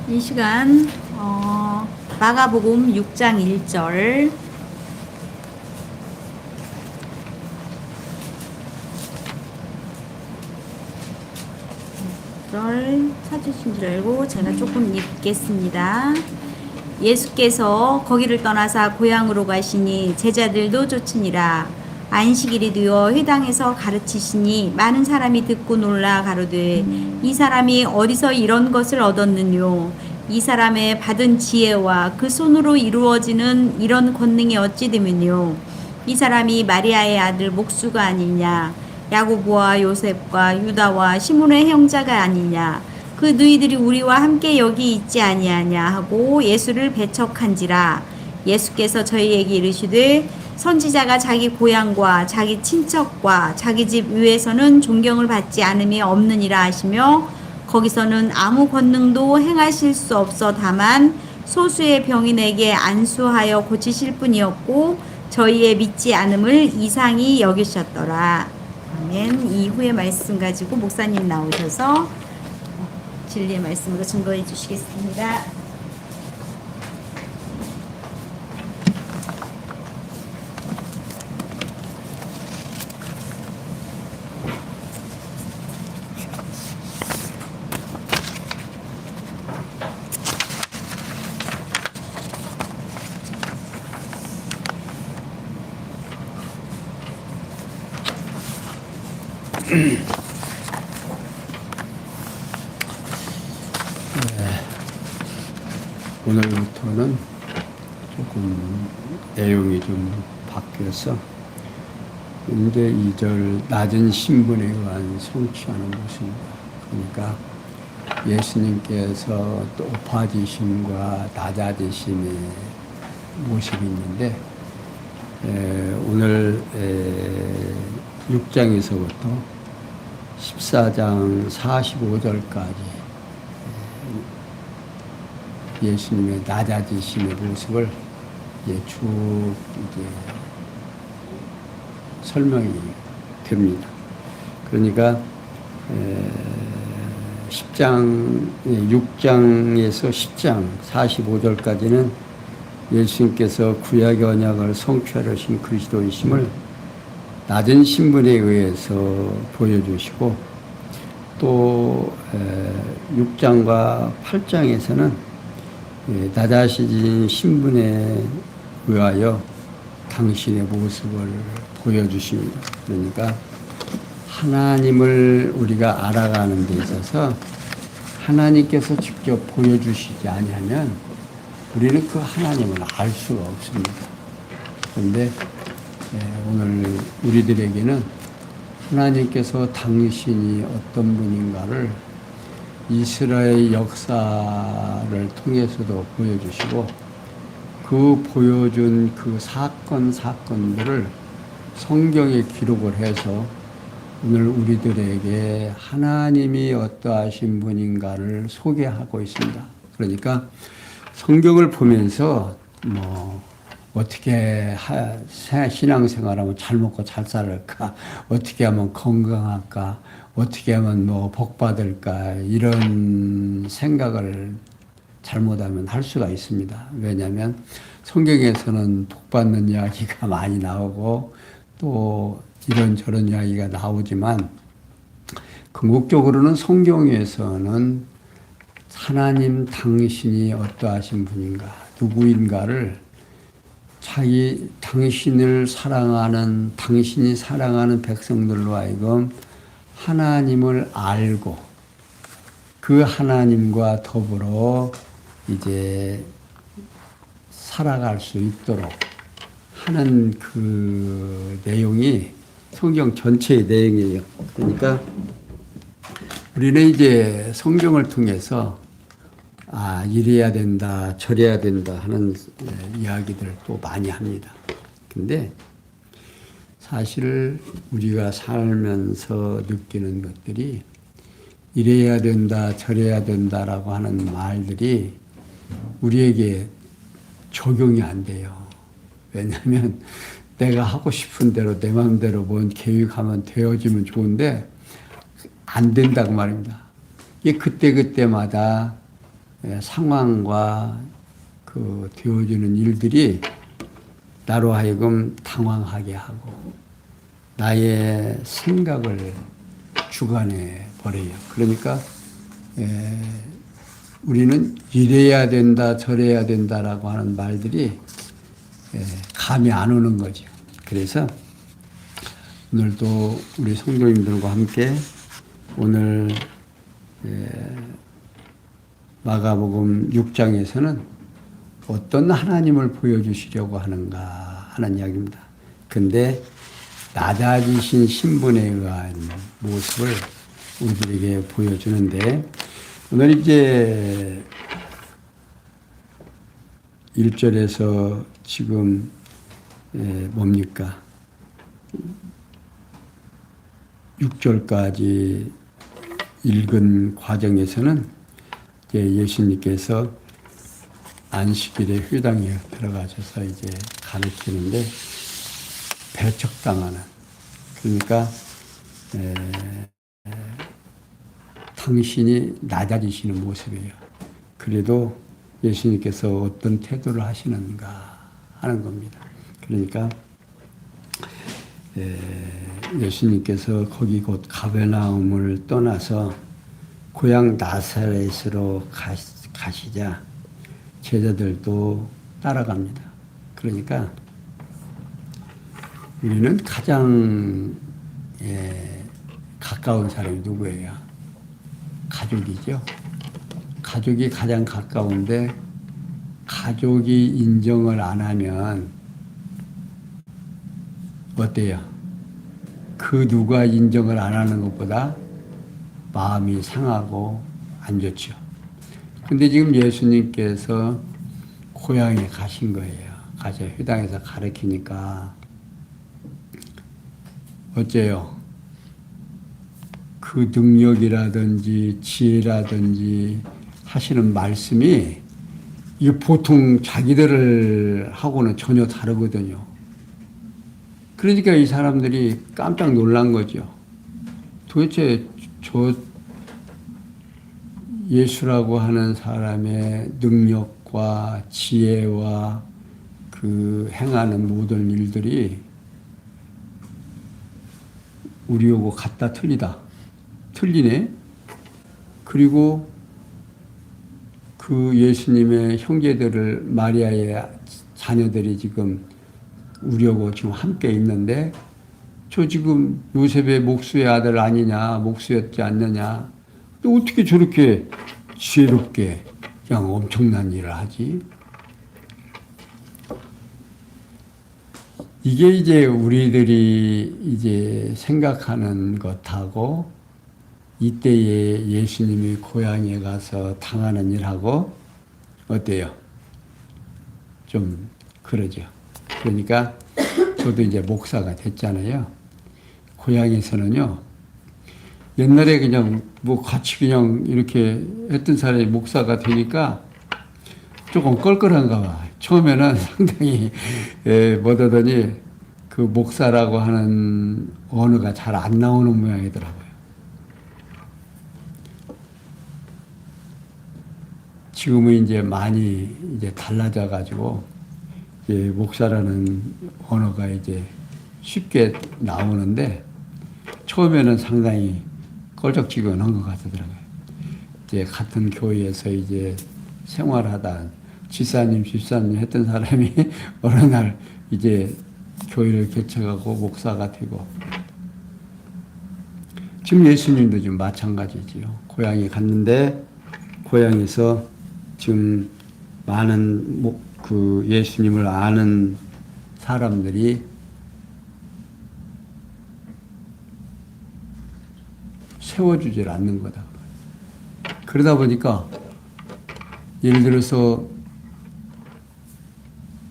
이 시간 마가복음 6장 1절 찾으신 줄 알고 제가 조금 읽겠습니다. 예수께서 거기를 떠나사 고향으로 가시니 제자들도 쫓으니라. 안식일이 되어 회당에서 가르치시니 많은 사람이 듣고 놀라 가로되 이 사람이 어디서 이런 것을 얻었느뇨. 이 사람의 받은 지혜와 그 손으로 이루어지는 이런 권능이 어찌 되면요. 이 사람이 마리아의 아들 목수가 아니냐. 야고보와 요셉과 유다와 시몬의 형제가 아니냐. 그 너희들이 우리와 함께 여기 있지 아니하냐 하고 예수를 배척한지라. 예수께서 저희에게 이르시되 선지자가 자기 고향과 자기 친척과 자기 집 위에서는 존경을 받지 않음이 없느니라 하시며 거기서는 아무 권능도 행하실 수 없어 다만 소수의 병인에게 안수하여 고치실 뿐이었고 저희의 믿지 않음을 이상히 여기셨더라. 아멘. 이후의 말씀 가지고 목사님 나오셔서 진리의 말씀으로 증거해 주시겠습니다. 오늘부터는 조금 내용이 좀 바뀌어서 근데 2절 낮은 신분에 의한 성취하는 것입니다. 그러니까 예수님께서 높아지심과 낮아지심의 모습이 있는데 오늘 6장에서부터 14장 45절까지 예수님의 낮아지심의 모습을 쭉 설명이 됩니다. 그러니까 6장에서 10장 45절까지는 예수님께서 구약의 언약을 성취하신 그리스도이심을 낮은 신분에 의해서 보여주시고 또 6장과 8장에서는 낮아지신 신분에 의하여 당신의 모습을 보여주십니다. 그러니까 하나님을 우리가 알아가는 데 있어서 하나님께서 직접 보여주시지 아니하면 우리는 그 하나님을 알 수가 없습니다. 그런데 오늘 우리들에게는 하나님께서 당신이 어떤 분인가를 이스라엘 역사를 통해서도 보여주시고 그 보여준 그 사건들을 성경에 기록을 해서 오늘 우리들에게 하나님이 어떠하신 분인가를 소개하고 있습니다. 그러니까 성경을 보면서 어떻게 신앙생활하면 잘 먹고 잘 살을까? 어떻게 하면 건강할까? 어떻게 하면 복 받을까? 이런 생각을 잘못하면 할 수가 있습니다. 왜냐하면 성경에서는 복 받는 이야기가 많이 나오고 또 이런저런 이야기가 나오지만 궁극적으로는 성경에서는 하나님 당신이 어떠하신 분인가, 누구인가를 당신을 사랑하는, 당신이 사랑하는 백성들로 하여금 하나님을 알고 그 하나님과 더불어 이제 살아갈 수 있도록 하는 그 내용이 성경 전체의 내용이에요. 그러니까 우리는 이제 성경을 통해서 이래야 된다, 저래야 된다 하는 이야기들을 또 많이 합니다. 근데 사실 우리가 살면서 느끼는 것들이 이래야 된다, 저래야 된다라고 하는 말들이 우리에게 적용이 안 돼요. 왜냐하면 내가 하고 싶은 대로 내 마음대로 뭔 계획하면 되어지면 좋은데 안 된다고 말입니다. 이게 그때그때마다 상황과 그 되어지는 일들이 나로 하여금 당황하게 하고 나의 생각을 주관해 버려요. 그러니까 우리는 이래야 된다 저래야 된다라고 하는 말들이 감이 안 오는 거죠. 그래서 오늘도 우리 성도님들과 함께 오늘 마가복음 6장에서는 어떤 하나님을 보여주시려고 하는가 하는 이야기입니다. 근데 낮아지신 신분에 의한 모습을 우리들에게 보여주는데 오늘 이제 1절에서 지금 뭡니까? 6절까지 읽은 과정에서는 이제 예수님께서 안식일에 회당에 들어가셔서 이제 가르치는데 배척당하는, 그러니까 당신이 낮아지시는 모습이에요. 그래도 예수님께서 어떤 태도를 하시는가 하는 겁니다. 그러니까 예수님께서 거기 곧 가버나움을 떠나서 고향 나사렛으로 가시자 제자들도 따라갑니다. 그러니까 우리는 가장 가까운 사람이 누구예요? 가족이죠. 가족이 가장 가까운데 가족이 인정을 안 하면 어때요? 그 누가 인정을 안 하는 것보다 마음이 상하고 안 좋죠. 근데 지금 예수님께서 고향에 가신 거예요. 가서 회당에서 가르치니까 어째요? 그 능력이라든지 지혜라든지 하시는 말씀이 이 보통 자기들을 하고는 전혀 다르거든요. 그러니까 이 사람들이 깜짝 놀란 거죠. 도대체 저 예수라고 하는 사람의 능력과 지혜와 그 행하는 모든 일들이 우리하고 같다 틀리다. 틀리네. 그리고 그 예수님의 형제들을 마리아의 자녀들이 지금 우리하고 지금 함께 있는데 저 지금 요셉의 목수의 아들 아니냐, 목수였지 않느냐. 어떻게 저렇게 지혜롭게 그냥 엄청난 일을 하지? 이게 이제 우리들이 이제 생각하는 것하고 이때에 예수님이 고향에 가서 당하는 일하고 어때요? 좀 그러죠. 그러니까 저도 이제 목사가 됐잖아요. 고향에서는요, 옛날에 그냥 뭐 같이 그냥 이렇게 했던 사람이 목사가 되니까 조금 껄끄러운가 봐. 처음에는 상당히 뭐더더니 그 목사라고 하는 언어가 잘 안 나오는 모양이더라고요. 지금은 이제 많이 이제 달라져 가지고 이제 목사라는 언어가 이제 쉽게 나오는데 처음에는 상당히 껄쩍지근한 것 같더라고요. 이제 같은 교회에서 이제 생활하다 집사님 했던 사람이 어느 날 이제 교회를 개척하고 목사가 되고 지금 예수님도 지금 마찬가지지요. 고향에 갔는데 고향에서 지금 많은 그 예수님을 아는 사람들이 세워주질 않는 거다. 그러다 보니까 예를 들어서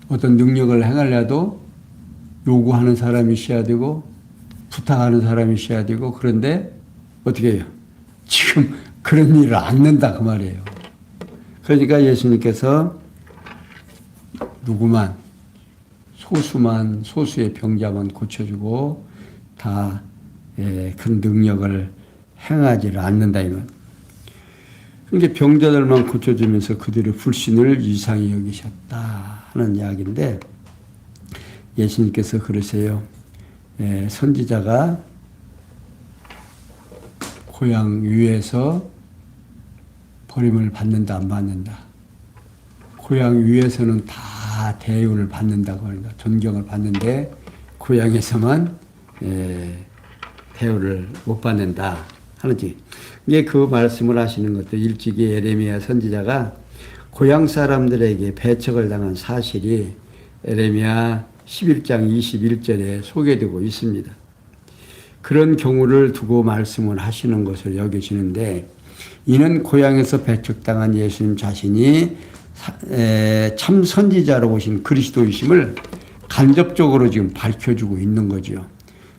어떤 능력을 행하려도 요구하는 사람이 있어야 되고 부탁하는 사람이 있어야 되고 그런데 어떻게 해요? 지금 그런 일을 안 는다 그 말이에요. 그러니까 예수님께서 누구만 소수의 병자만 고쳐주고 다 큰 능력을 행하지를 않는다 이건. 그러니까 병자들만 고쳐주면서 그들의 불신을 이상히 여기셨다 하는 이야기인데 예수님께서 그러세요. 선지자가 고향 위에서 버림을 받는다 안 받는다. 고향 위에서는 다 대우를 받는다고 합니다. 존경을 받는데 고향에서만 대우를 못 받는다 하는지. 이게 그 말씀을 하시는 것도 일찍이 에레미야 선지자가 고향 사람들에게 배척을 당한 사실이 에레미야 11장 21절에 소개되고 있습니다. 그런 경우를 두고 말씀을 하시는 것을 여겨지는데 이는 고향에서 배척당한 예수님 자신이 참 선지자로 오신 그리스도이심을 간접적으로 지금 밝혀주고 있는 거죠.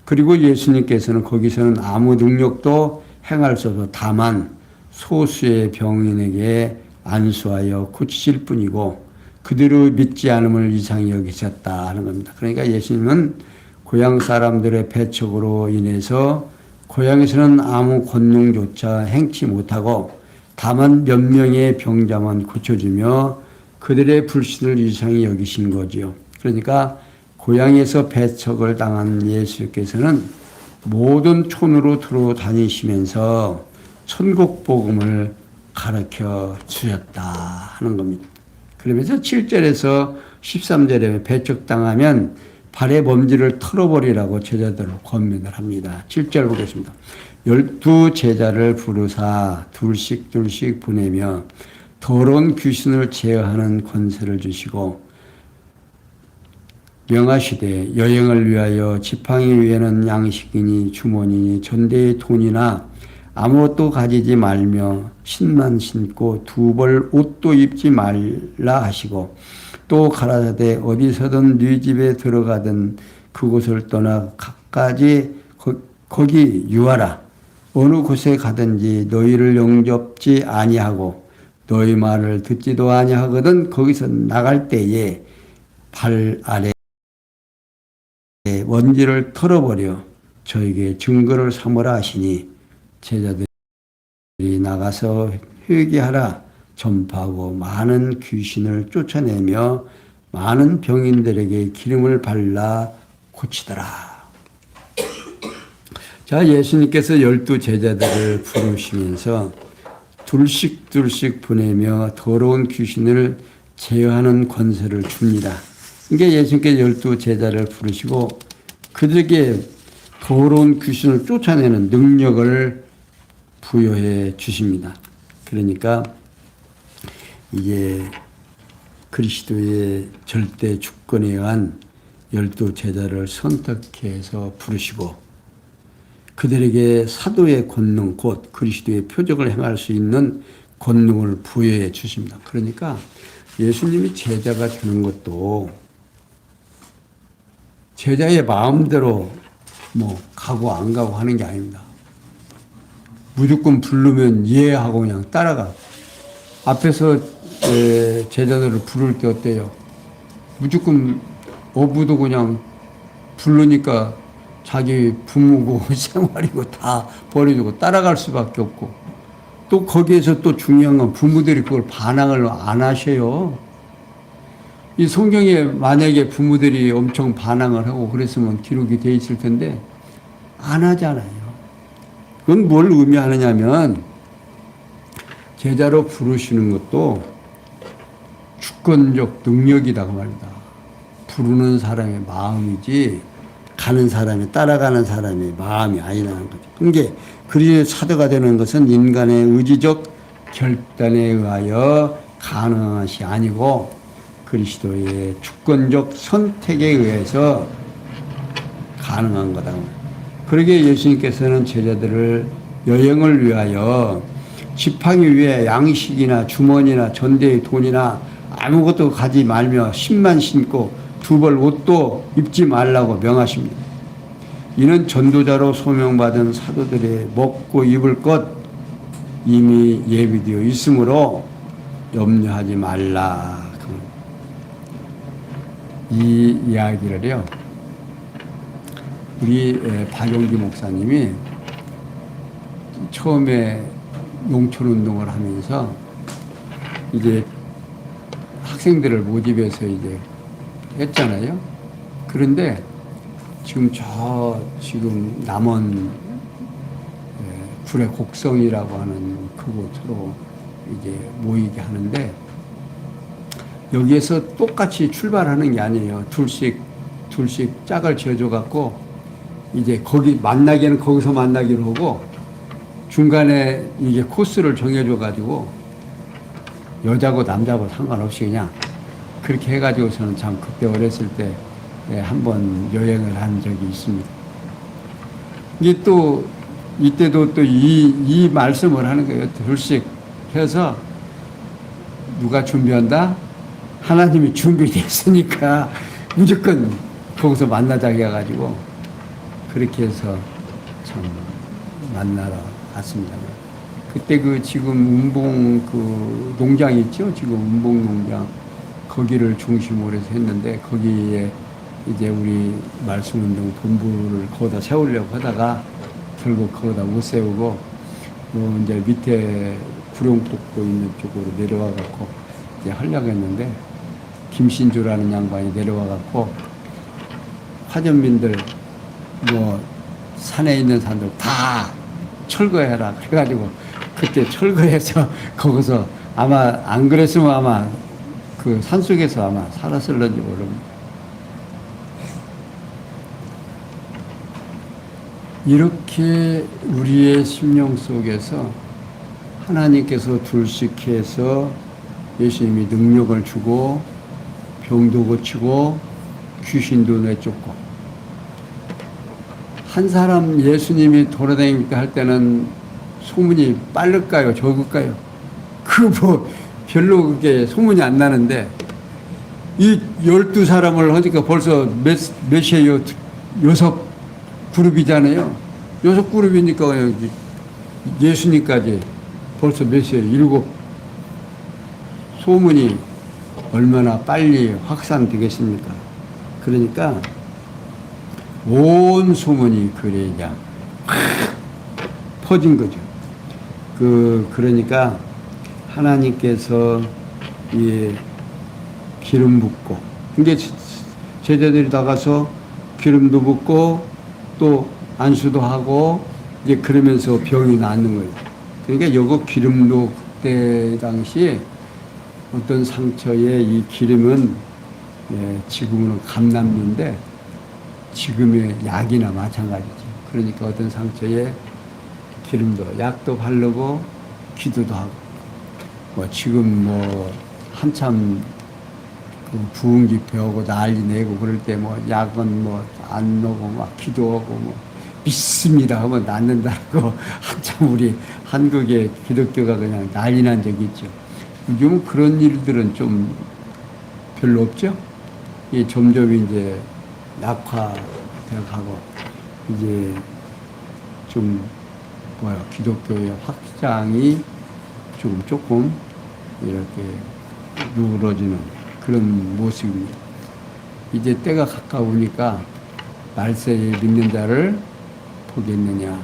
그리고 예수님께서는 거기서는 아무 능력도 행할 수 없어 다만 소수의 병인에게 안수하여 고치실 뿐이고 그들의 믿지 않음을 이상히 여기셨다 하는 겁니다. 그러니까 예수님은 고향 사람들의 배척으로 인해서 고향에서는 아무 권능조차 행치 못하고 다만 몇 명의 병자만 고쳐주며 그들의 불신을 이상히 여기신 거지요. 그러니까 고향에서 배척을 당한 예수께서는 모든 촌으로 들어다니시면서 천국 복음을 가르쳐 주셨다 하는 겁니다. 그러면서 7절에서 13절에 배척당하면 발의 먼지를 털어버리라고 제자들을 권면을 합니다. 7절 보겠습니다. 12제자를 부르사 둘씩 보내며 더러운 귀신을 제어하는 권세를 주시고 명하시되 여행을 위하여 지팡이 위에는 양식이니 주머니니 전대의 돈이나 아무것도 가지지 말며 신만 신고 두 벌 옷도 입지 말라 하시고 또 가라사대 어디서든 네 집에 들어가든 그곳을 떠나 각가지 거기 유하라. 어느 곳에 가든지 너희를 영접지 아니하고 너희 말을 듣지도 아니하거든 거기서 나갈 때에 발 아래 먼지를 털어버려 저에게 증거를 삼으라 하시니 제자들이 나가서 회개하라 전파하고 많은 귀신을 쫓아내며 많은 병인들에게 기름을 발라 고치더라. 자, 예수님께서 12제자들을 부르시면서 둘씩 보내며 더러운 귀신을 제어하는 권세를 줍니다. 이게 예수님께서 12제자를 부르시고 그들에게 더러운 귀신을 쫓아내는 능력을 부여해 주십니다. 그러니까 이게 그리스도의 절대 주권에 의한 12제자를 선택해서 부르시고 그들에게 사도의 권능 곧 그리스도의 표적을 행할 수 있는 권능을 부여해 주십니다. 그러니까 예수님이 제자가 되는 것도 제자의 마음대로 뭐 가고 안 가고 하는 게 아닙니다. 무조건 부르면 이해하고 그냥 따라가. 앞에서 제자들을 부를 때 어때요? 무조건 어부도 그냥 부르니까 자기 부모고 생활이고 다 버려주고 따라갈 수밖에 없고 또 거기에서 또 중요한 건 부모들이 그걸 반항을 안 하셔요. 이 성경에 만약에 부모들이 엄청 반항을 하고 그랬으면 기록이 돼 있을 텐데 안 하잖아요. 그건 뭘 의미하느냐면 제자로 부르시는 것도 주권적 능력이라고 말입니다. 부르는 사람의 마음이지 가는 사람이 따라가는 사람의 마음이 아니라는 거죠. 그러니까 그리스도의 사도가 되는 것은 인간의 의지적 결단에 의하여 가능한 것이 아니고 그리스도의 주권적 선택에 의해서 가능한 거다. 그러게 예수님께서는 제자들을 여행을 위하여 지팡이 위에 양식이나 주머니나 전대의 돈이나 아무것도 가지 말며 신만 신고 두 벌 옷도 입지 말라고 명하십니다. 이는 전도자로 소명받은 사도들의 먹고 입을 것 이미 예비되어 있으므로 염려하지 말라. 이 이야기를요, 우리 박용기 목사님이 처음에 농촌 운동을 하면서 이제 학생들을 모집해서 이제 했잖아요. 그런데 지금 남원 불의 곡성이라고 하는 그곳으로 이제 모이게 하는데 여기에서 똑같이 출발하는 게 아니에요. 둘씩 짝을 지어줘 갖고 이제 거기 만나기는 거기서 만나기로 하고 중간에 이게 코스를 정해줘 가지고 여자고 남자고 상관없이 그냥 그렇게 해가지고서는 참 그때 어렸을 때 한번 여행을 한 적이 있습니다. 이게 또 이때도 또 이 말씀을 하는 거예요. 둘씩 해서 누가 준비한다? 하나님이 준비됐으니까 무조건 거기서 만나자 해가지고 그렇게 해서 참 만나러 갔습니다. 그때 지금 운봉 농장 있죠? 지금 운봉 농장 거기를 중심으로 해서 했는데 거기에 이제 우리 말씀운동 본부를 거기다 세우려고 하다가 결국 거기다 못 세우고 이제 밑에 구룡폭도 있는 쪽으로 내려와 갖고 이제 하려고 했는데 김신주라는 양반이 내려와 갖고 화전민들 산에 있는 산들 다 철거해라 그래가지고 그때 철거해서 거기서 아마 안 그랬으면 아마 그 산속에서 아마 살았을런지 모릅니다. 이렇게 우리의 심령 속에서 하나님께서 둘씩해서 예수님이 능력을 주고 병도 고치고 귀신도 내쫓고 한 사람 예수님이 돌아다니니까 할 때는 소문이 빠를까요 적을까요? 별로 그게 소문이 안 나는데 이 12사람을 하니까 벌써 몇이에요? 6 그룹이잖아요. 6 그룹이니까 예수님까지 벌써 몇이에요? 7. 소문이 얼마나 빨리 확산되겠습니까? 그러니까 온 소문이 그냥 퍼진 거죠. 그러니까 하나님께서 이 기름 붓고, 근데 제자들이 나가서 기름도 붓고 또 안수도 하고 이제 그러면서 병이 낫는 거예요. 그러니까 요거 기름도 그때 당시에 어떤 상처에 이 기름은 지금은 감남인데 지금의 약이나 마찬가지죠. 그러니까 어떤 상처에 기름도 약도 바르고 기도도 하고 지금 한참 부흥 집회하고 난리 내고 그럴 때 약은 안 넣고 기도하고 믿습니다 하면 낫는다고 한참 우리 한국의 기독교가 그냥 난리 난 적이 있죠. 요즘은 그런 일들은 좀 별로 없죠. 점점 이제 낙화되어가고 이제 좀 기독교의 확장이 조금 이렇게 누그러지는 그런 모습입니다. 이제 때가 가까우니까 말세에 믿는 자를 보겠느냐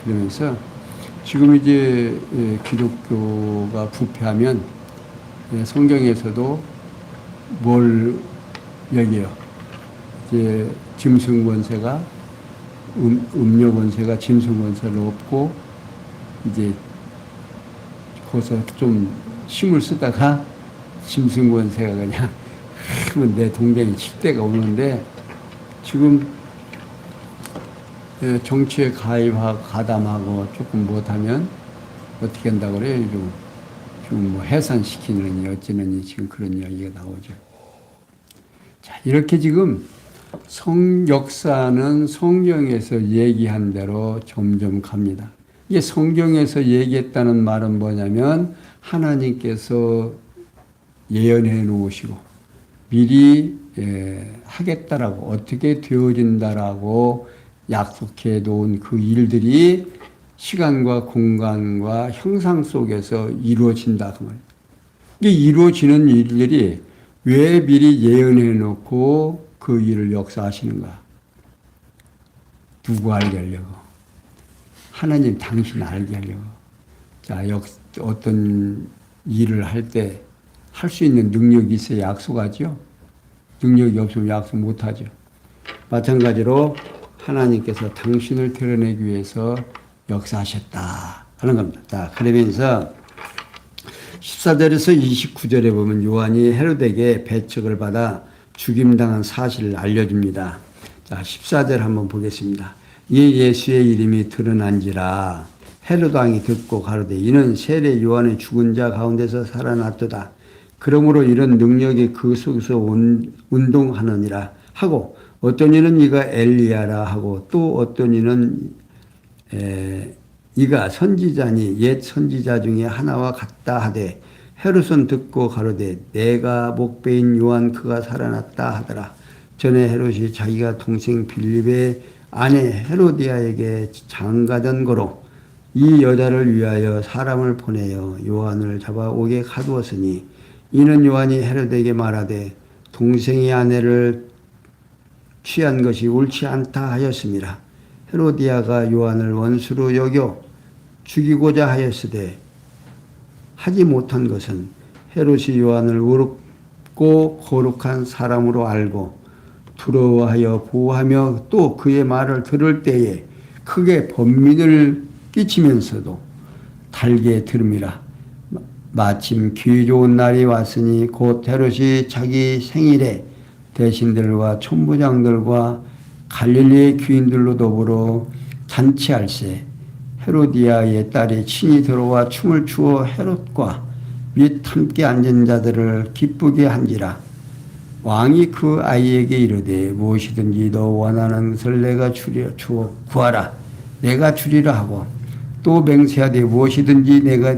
그러면서 지금 이제 기독교가 부패하면 성경에서도 뭘 얘기해요? 이제 짐승 권세가 음료 권세가 짐승 권세를 얻고 이제 거기서 좀 힘을 쓰다가 짐승 권세가 그냥 내 동생이 칠 때가 오는데 지금 정치에 가입하고 가담하고 조금 못하면 어떻게 한다고 그래요? 지금 해산시키느니 어찌느니 지금 그런 이야기가 나오죠. 자, 이렇게 지금 역사는 성경에서 얘기한 대로 점점 갑니다. 이게 성경에서 얘기했다는 말은 뭐냐면 하나님께서 예언해 놓으시고 미리 하겠다라고 어떻게 되어진다라고 약속해 놓은 그 일들이 시간과 공간과 형상 속에서 이루어진다 그 말이에요. 이게 이루어지는 일들이 왜 미리 예언해 놓고 그 일을 역사하시는가? 누구 알게 하려고? 하나님 당신 알게 하려고. 자, 어떤 일을 할 때 할 수 있는 능력이 있어야 약속하죠. 능력이 없으면 약속 못하죠. 마찬가지로 하나님께서 당신을 드러내기 위해서 역사하셨다 하는 겁니다. 자, 그러면서 14절에서 29절에 보면 요한이 헤롯에게 배척을 받아 죽임당한 사실을 알려줍니다. 자, 14절 한번 보겠습니다. 이 예수의 이름이 드러난지라 헤롯 왕이 듣고 가로되 이는 세례 요한의 죽은 자 가운데서 살아났도다. 그러므로 이런 능력이 그 속에서 운동하느니라 하고 어떤 이는 이가 엘리야라 하고 또 어떤 이는 이가 선지자니 옛 선지자 중에 하나와 같다 하되 헤롯은 듣고 가로되 내가 목배인 요한 그가 살아났다 하더라. 전에 헤롯이 자기가 동생 빌립의 아내 헤로디아에게 장가던 거로 이 여자를 위하여 사람을 보내어 요한을 잡아 옥에 가두었으니 이는 요한이 헤롯에게 말하되 동생의 아내를 취한 것이 옳지 않다 하였습니다. 헤로디아가 요한을 원수로 여겨 죽이고자 하였으되 하지 못한 것은 헤롯이 요한을 의롭고 거룩한 사람으로 알고 두려워하여 보호하며 또 그의 말을 들을 때에 크게 번민을 끼치면서도 달게 들음이라. 마침 기회 좋은 날이 왔으니 곧 헤롯이 자기 생일에 대신들과 천부장들과 갈릴리의 귀인들로 더불어 잔치할세 헤로디아의 딸이 친히 들어와 춤을 추어 헤롯과 및 함께 앉은 자들을 기쁘게 한지라. 왕이 그 아이에게 이르되 무엇이든지 너 원하는 것을 내가 주어 구하라. 내가 주리라 하고 또 맹세하되 무엇이든지 내가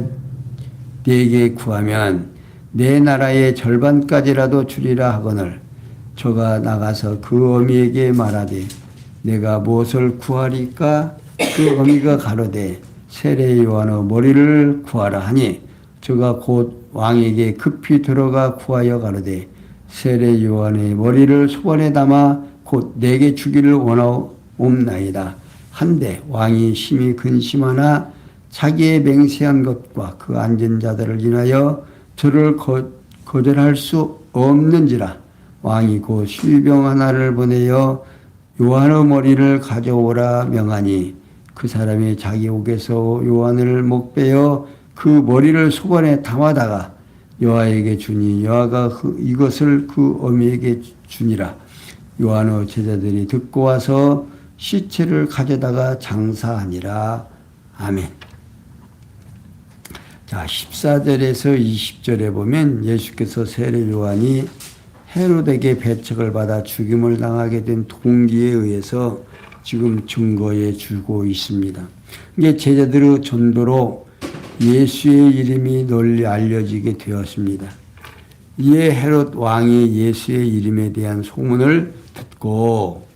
네게 구하면 내 나라의 절반까지라도 주리라 하거늘 저가 나가서 그 어미에게 말하되 내가 무엇을 구하리까? 그 어미가 가로되 세례 요한의 머리를 구하라 하니 저가 곧 왕에게 급히 들어가 구하여 가로되 세례 요한의 머리를 소관에 담아 곧 내게 주기를 원하옵나이다. 한데 왕이 심히 근심하나 자기의 맹세한 것과 그 앉은 자들을 인하여 저를 거절할 수 없는지라. 왕이 곧 실병 하나를 보내어 요한의 머리를 가져오라 명하니 그 사람이 자기 옥에서 요한을 목베어 그 머리를 소관에 담아다가 요한에게 주니 요한가 이것을 그 어미에게 주니라. 요한의 제자들이 듣고 와서 시체를 가져다가 장사하니라. 아멘. 자, 14절에서 20절에 보면 예수께서 세례 요한이 헤롯에게 배척을 받아 죽임을 당하게 된 동기에 의해서 지금 증거해 주고 있습니다. 이게 제자들의 전도로 예수의 이름이 널리 알려지게 되었습니다. 이에 헤롯 왕이 예수의 이름에 대한 소문을 듣고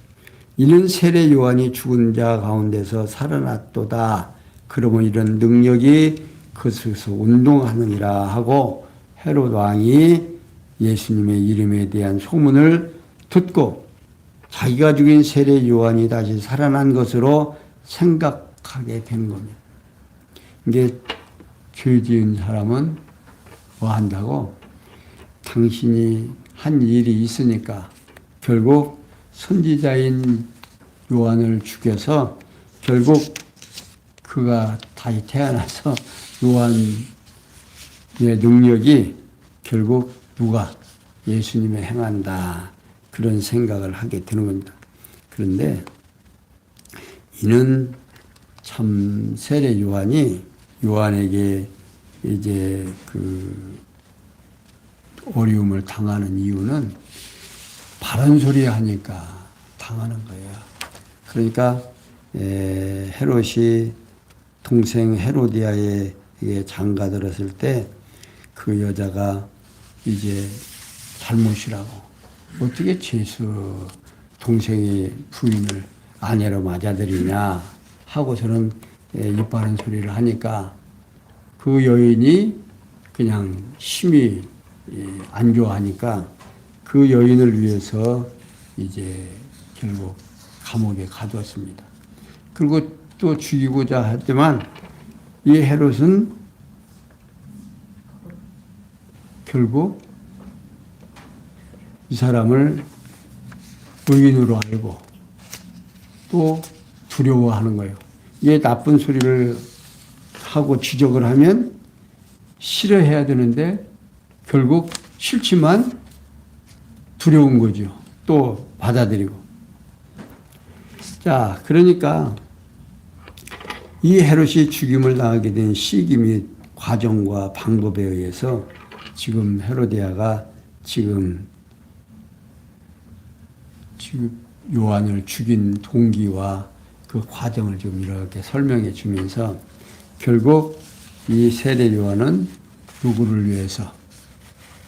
이는 세례 요한이 죽은 자 가운데서 살아났도다. 그러면 이런 능력이 그것에서 운동하느니라 하고 헤롯 왕이 예수님의 이름에 대한 소문을 듣고 자기가 죽인 세례 요한이 다시 살아난 것으로 생각하게 된 겁니다. 이게 죄 지은 사람은 뭐 한다고? 당신이 한 일이 있으니까 결국 선지자인 요한을 죽여서 결국 그가 다시 태어나서 요한의 능력이 결국 누가 예수님의 행한다. 그런 생각을 하게 되는 겁니다. 그런데 이는 참 세례 요한이 요한에게 이제 그 어려움을 당하는 이유는 바른 소리 하니까 당하는 거예요. 그러니까 헤롯이 동생 헤로디아에게 장가 들었을 때 그 여자가 이제 잘못이라고 어떻게 죄수 동생의 부인을 아내로 맞아들이냐 하고서는 입 바른 소리를 하니까 그 여인이 그냥 심히 안 좋아하니까 그 여인을 위해서 이제 결국 감옥에 가두었습니다. 그리고 또 죽이고자 했지만 이 헤롯은 결국 이 사람을 의인으로 알고 또 두려워하는 거예요. 이게 나쁜 소리를 하고 지적을 하면 싫어해야 되는데 결국 싫지만 두려운 거죠. 또 받아들이고. 자, 그러니까 이 헤롯이 죽임을 당하게 된 시기 및 과정과 방법에 의해서 지금 헤로디아가 지금 요한을 죽인 동기와 그 과정을 좀 이렇게 설명해 주면서 결국 이 세례 요한은 누구를 위해서?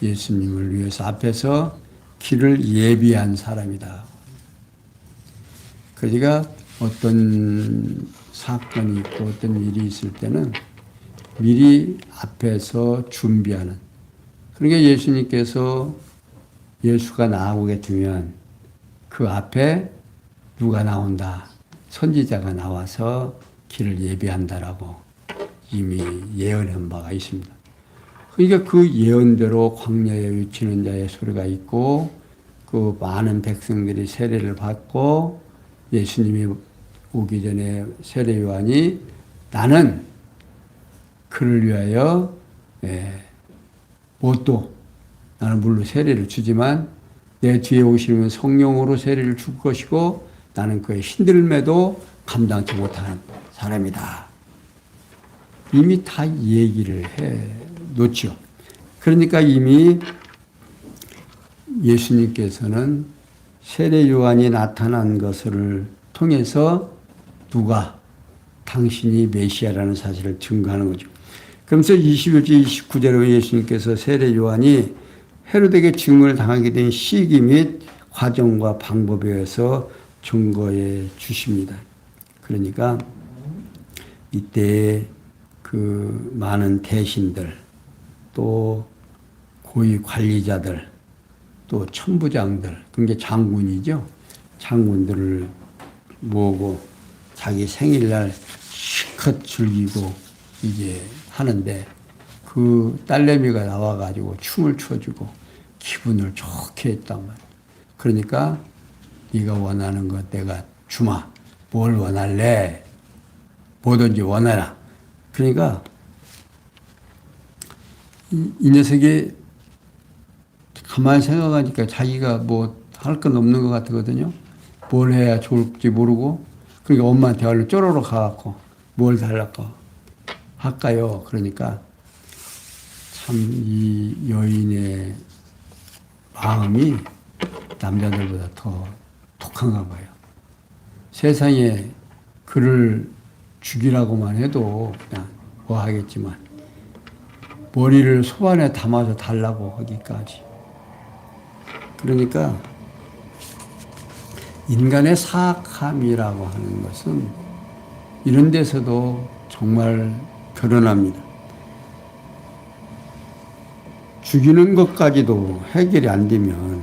예수님을 위해서 앞에서 길을 예비한 사람이다. 그러니까 어떤 사건이 있고 어떤 일이 있을 때는 미리 앞에서 준비하는. 그러니까 예수님께서 예수가 나오게 되면 그 앞에 누가 나온다. 선지자가 나와서 길을 예비한다라고 이미 예언한 바가 있습니다. 그러니까 그 예언대로 광야에 외치는 자의 소리가 있고 그 많은 백성들이 세례를 받고 예수님이 오기 전에 세례 요한이 나는 그를 위하여 뭣도 나는 물로 세례를 주지만 내 뒤에 오시면 성령으로 세례를 줄 것이고 나는 그의 힘듦에도 감당치 못하는 사람이다. 이미 다 얘기를 해 놓죠. 그러니까 이미 예수님께서는 세례 요한이 나타난 것을 통해서 누가 당신이 메시아라는 사실을 증거하는 거죠. 그러면서 21절 29절에 예수님께서 세례 요한이 헤롯에게 증언을 당하게 된 시기 및 과정과 방법에 의해서 증거해 주십니다. 그러니까 이때 그 많은 대신들 또 고위 관리자들 또 천부장들 그게 장군이죠. 장군들을 모으고 자기 생일날 실컷 즐기고 이제 하는데 그 딸내미가 나와가지고 춤을 춰주고 기분을 좋게 했단 말이야. 그러니까 네가 원하는 것 내가 주마. 뭘 원할래? 뭐든지 원해라. 그러니까 이 녀석이 가만히 생각하니까 자기가 뭐 할 건 없는 것 같거든요. 뭘 해야 좋을지 모르고 그러니까 엄마한테 얼른 쪼로로 가갖고 뭘 달라고 할까요? 그러니까 참 이 여인의 마음이 남자들보다 더 독한가 봐요. 세상에 그를 죽이라고만 해도 그냥 뭐 하겠지만 머리를 소안에 담아서 달라고 하기까지. 그러니까 인간의 사악함이라고 하는 것은 이런 데서도 정말 드러납니다. 죽이는 것까지도 해결이 안 되면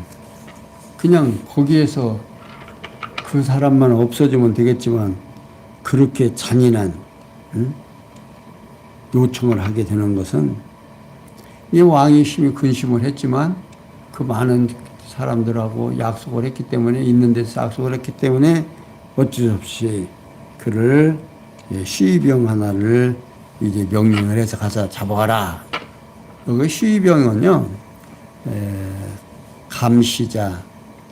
그냥 거기에서 그 사람만 없어지면 되겠지만 그렇게 잔인한 요청을 하게 되는 것은 이 왕이 심히 근심을 했지만 그 많은 사람들하고 약속을 했기 때문에 있는 데서 약속을 했기 때문에 어쩔 수 없이 그를 시위병 하나를 이제 명령을 해서 가서 잡아가라. 그 시위병은요 감시자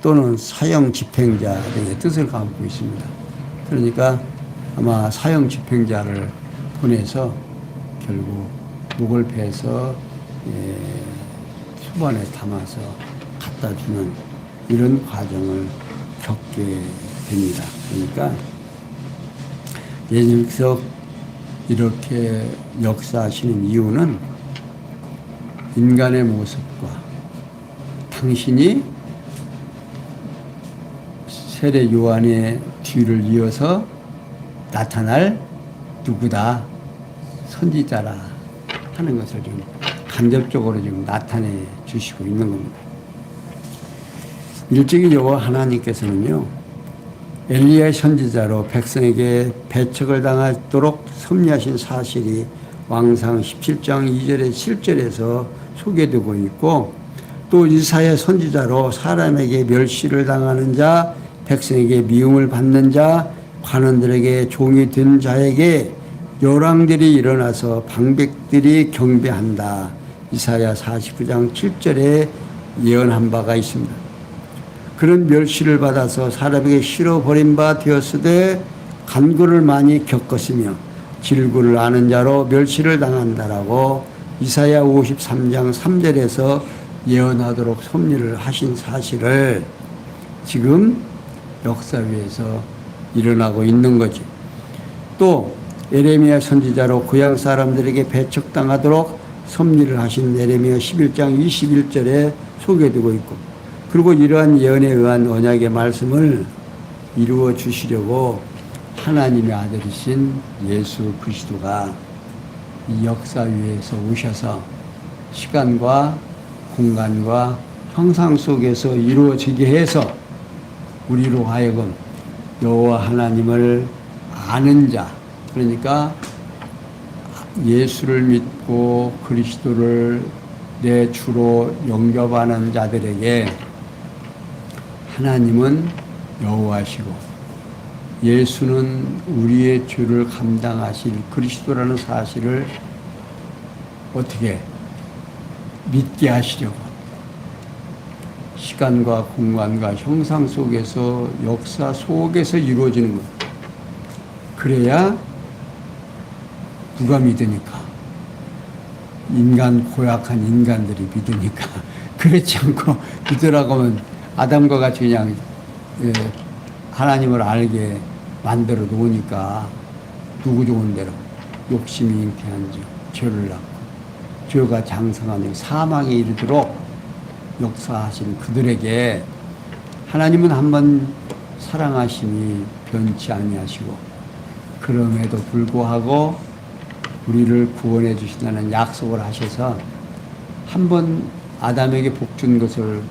또는 사형 집행자 등의 뜻을 갖고 있습니다. 그러니까 아마 사형 집행자를 보내서 결국 목을 베서 수반에 담아서 갖다 주는 이런 과정을 겪게 됩니다. 그러니까 예수님께서 이렇게 역사하시는 이유는 인간의 모습과 당신이 세례 요한의 뒤를 이어서 나타날 누구다 선지자라 하는 것을 좀 간접적으로 지금 나타내 주시고 있는 겁니다. 일찍이 여호와 하나님께서는요 엘리야의 선지자로 백성에게 배척을 당하도록 섭리하신 사실이 왕상 17장 2절에 7절에서 소개되고 있고, 또 이사야 선지자로 사람에게 멸시를 당하는 자, 백성에게 미움을 받는 자, 관원들에게 종이 된 자에게 열왕들이 일어나서 방백들이 경배한다. 이사야 49장 7절에 예언한 바가 있습니다. 그런 멸시를 받아서 사람에게 실어버린 바 되었으되 간구를 많이 겪었으며 질구를 아는 자로 멸시를 당한다라고 이사야 53장 3절에서 예언하도록 섭리를 하신 사실을 지금 역사 위에서 일어나고 있는 거죠. 또 예레미야 선지자로 고향 사람들에게 배척당하도록 섭리를 하신 예레미야 11장 21절에 소개되고 있고, 그리고 이러한 예언에 의한 언약의 말씀을 이루어 주시려고 하나님의 아들이신 예수 그리스도가 이 역사 위에서 오셔서 시간과 공간과 형상 속에서 이루어지게 해서 우리로 하여금 여호와 하나님을 아는 자, 그러니까 예수를 믿고 그리스도를 내 주로 영접하는 자들에게 하나님은 여호와시고 예수는 우리의 죄를 감당하실 그리스도라는 사실을 어떻게 믿게 하시려고 시간과 공간과 형상 속에서 역사 속에서 이루어지는 것. 그래야 누가 믿으니까? 고약한 인간들이 믿으니까. 그렇지 않고 믿으라고 하면 아담과 같이 그냥 하나님을 알게 만들어 놓으니까 누구 좋은 대로 욕심이 잉태한 죄를 낳고 죄가 장성하며 사망에 이르도록 역사하신 그들에게 하나님은 한번 사랑하심이 변치 아니하시고 그럼에도 불구하고 우리를 구원해 주신다는 약속을 하셔서 한번 아담에게 복 준 것을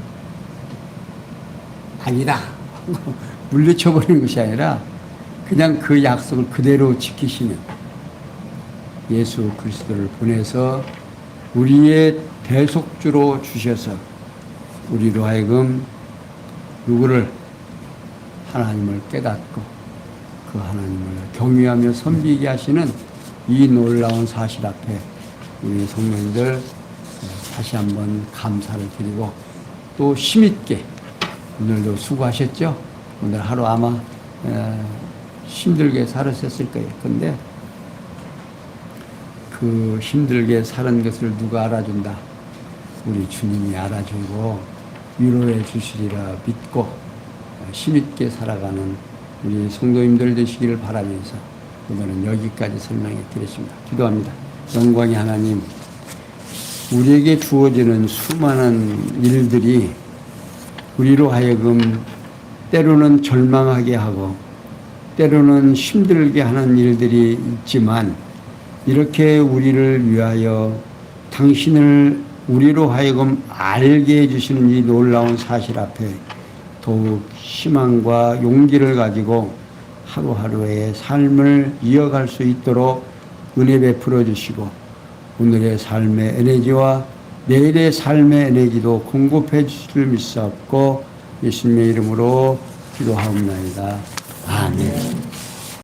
아니다 물리쳐버리는 것이 아니라 그냥 그 약속을 그대로 지키시는 예수 그리스도를 보내서 우리의 대속주로 주셔서 우리로 하여금 누구를 하나님을 깨닫고 그 하나님을 경외하며 섬기게 하시는 이 놀라운 사실 앞에 우리 성도님들 다시 한번 감사를 드리고 또 힘있게 오늘도 수고하셨죠? 오늘 하루 아마 힘들게 살으셨을 거예요. 근데 그 힘들게 사는 것을 누가 알아준다? 우리 주님이 알아주고 위로해 주시리라 믿고 힘있게 살아가는 우리 성도님들 되시기를 바라면서 오늘은 여기까지 설명해 드렸습니다. 기도합니다. 영광의 하나님, 우리에게 주어지는 수많은 일들이 우리로 하여금 때로는 절망하게 하고 때로는 힘들게 하는 일들이 있지만 이렇게 우리를 위하여 당신을 우리로 하여금 알게 해주시는 이 놀라운 사실 앞에 더욱 희망과 용기를 가지고 하루하루의 삶을 이어갈 수 있도록 은혜 베풀어 주시고 오늘의 삶의 에너지와 내일의 삶의 에너지도 공급해 주실 줄 믿사옵고 예수님의 이름으로 기도하옵나이다. 아멘.